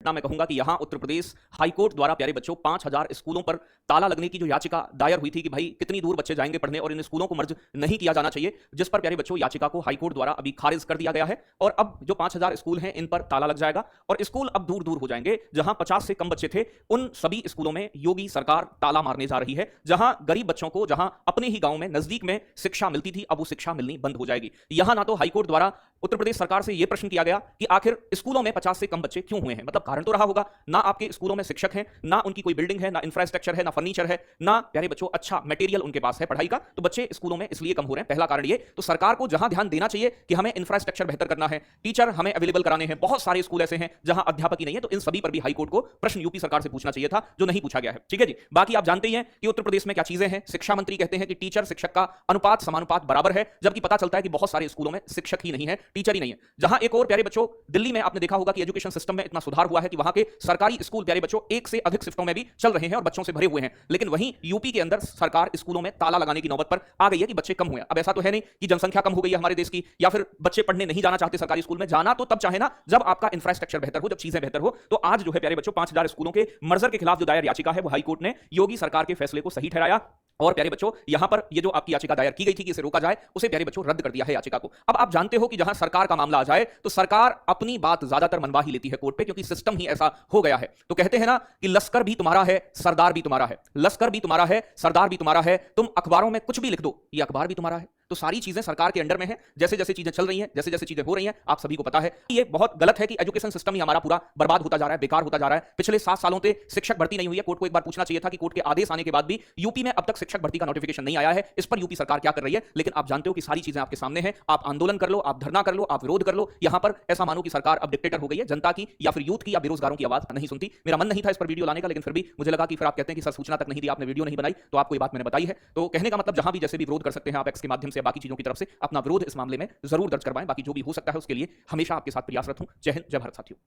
ना मैं कहूंगा कि यहां उत्तर प्रदेश हाईकोर्ट द्वारा प्यारे बच्चों 5000 स्कूलों पर ताला लगने की जो याचिका दायर हुई थी कि भाई कितनी दूर बच्चे जाएंगे पढ़ने और इन स्कूलों को मर्ज नहीं किया जाना चाहिए, जिस पर प्यारे बच्चों याचिका को हाईकोर्ट द्वारा अभी खारिज कर दिया गया है। और अब जो 5000 स्कूल हैं इन पर ताला लग जाएगा और स्कूल अब दूर दूर हो जाएंगे। जहां 50 से कम बच्चे थे उन सभी स्कूलों में योगी सरकार ताला मारने जा रही है। जहां गरीब बच्चों को जहां अपने ही गांव में नजदीक में शिक्षा मिलती थी, अब वो शिक्षा मिलनी बंद हो जाएगी। यहां ना तो हाईकोर्ट द्वारा उत्तर प्रदेश सरकार से यह प्रश्न किया गया कि आखिर स्कूलों में 50 से कम बच्चे क्यों हुए हैं, मतलब कारण तो रहा होगा ना आपके स्कूलों में शिक्षक हैं, ना उनकी कोई बिल्डिंग है, ना इंफ्रास्ट्रक्चर है, ना फर्नीचर है, ना प्यारे बच्चों अच्छा मटेरियल उनके पास है पढ़ाई का, तो बच्चे स्कूलों में इसलिए कम हो रहे हैं। पहला कारण ये। तो सरकार को जहां ध्यान देना चाहिए कि हमें इंफ्रास्ट्रक्चर बेहतर करना है, टीचर हमें अवेलेबल कराने हैं, बहुत सारे स्कूल ऐसे हैं जहां अध्यापक ही नहीं है, तो इन सभी पर भी हाईकोर्ट को प्रश्न यूपी सरकार से पूछना चाहिए था, जो नहीं पूछा गया है। ठीक है जी। बाकी आप जानते ही हैं कि उत्तर प्रदेश में क्या चीजें हैं। शिक्षा मंत्री कहते हैं कि टीचर शिक्षक का अनुपात समानुपात बराबर है, जबकि पता चलता है कि बहुत सारे स्कूलों में शिक्षक ही नहीं है, टीचर ही नहीं है। जहां एक और प्यारे बच्चों दिल्ली में आपने देखा होगा कि एजुकेशन सिस्टम में इतना सुधार हुआ है कि वहां के सरकारी स्कूल प्यारे बच्चों एक से अधिक शिफ्टों में भी चल रहे हैं और बच्चों से भरे हुए हैं। लेकिन वहीं यूपी के अंदर सरकार स्कूलों में ताला लगाने की नौबत पर आ गई है कि बच्चे कम हुए। अब ऐसा तो है नहीं कि जनसंख्या कम हो गई है हमारे देश की या फिर बच्चे पढ़ने नहीं जाना चाहते सरकारी स्कूल में। जाना तो तब चाहे ना जब आपका इंफ्रास्ट्रक्चर बेहतर हो, जब चीजें बेहतर हो। तो आज जो है प्यारे बच्चों 5000 स्कूलों के मर्जर के खिलाफ जो दायर याचिका है वो हाईकोर्ट ने योगी सरकार के फैसले को सही ठहराया और प्यारे बच्चों यहां पर ये जो आपकी याचिका दायर की गई थी कि इसे रोका जाए, उसे प्यारे बच्चों रद्द कर दिया है याचिका को। अब आप जानते हो कि जहां सरकार का मामला आ जाए तो सरकार अपनी बात ज्यादातर मनवा ही लेती है कोर्ट पे, क्योंकि सिस्टम ही ऐसा हो गया है। तो कहते हैं ना कि लश्कर भी तुम्हारा है, सरदार भी तुम्हारा है। लश्कर भी तुम्हारा है, सरदार भी तुम्हारा है, तुम अखबारों में कुछ भी लिख दो, ये अखबार भी तुम्हारा है। तो सारी चीजें सरकार के अंडर में है। जैसे जैसे चीजें चल रही हैं, जैसे जैसे चीजें हो रही हैं, आप सभी को पता है। ये बहुत गलत है कि एजुकेशन सिस्टम ही हमारा पूरा बर्बाद होता जा रहा है, बेकार होता जा रहा है। पिछले 7 सालों से शिक्षक भर्ती नहीं हुई है। कोर्ट को एक बार पूछना चाहिए था कि कोर्ट के आदेश आने के बाद भी यूपी में अब तक शिक्षक भर्ती का नोटिफिकेशन नहीं आया है। इस पर यूपी सरकार क्या कर रही है? लेकिन आप जानते हो कि सारी चीजें आपके सामने हैं। आप आंदोलन कर लो, आप धरना कर लो, आप विरोध कर लो। यहां पर ऐसा मानो कि सरकार अब डिक्टेटर हो गई है, जनता की या फिर यूथ की या बेरोजगारों की आवाज नहीं सुनती। मेरा मन नहीं था इस पर वीडियो लाने का, लेकिन फिर भी मुझे लगा कि फिर आप कहते हैं कि सर सूचना तक नहीं दी आपने, वीडियो नहीं बनाई, तो आपको ये बात मैंने बताई है। तो कहने का मतलब जहां भी जैसे भी विरोध कर सकते हैं आप एक्स के माध्यम से, बाकी चीजों की तरफ से अपना विरोध इस मामले में जरूर दर्ज करवाएं। बाकी जो भी हो सकता है उसके लिए हमेशा आपके साथ प्रयासरत हूं। जय हिंद, जय भारत साथियों।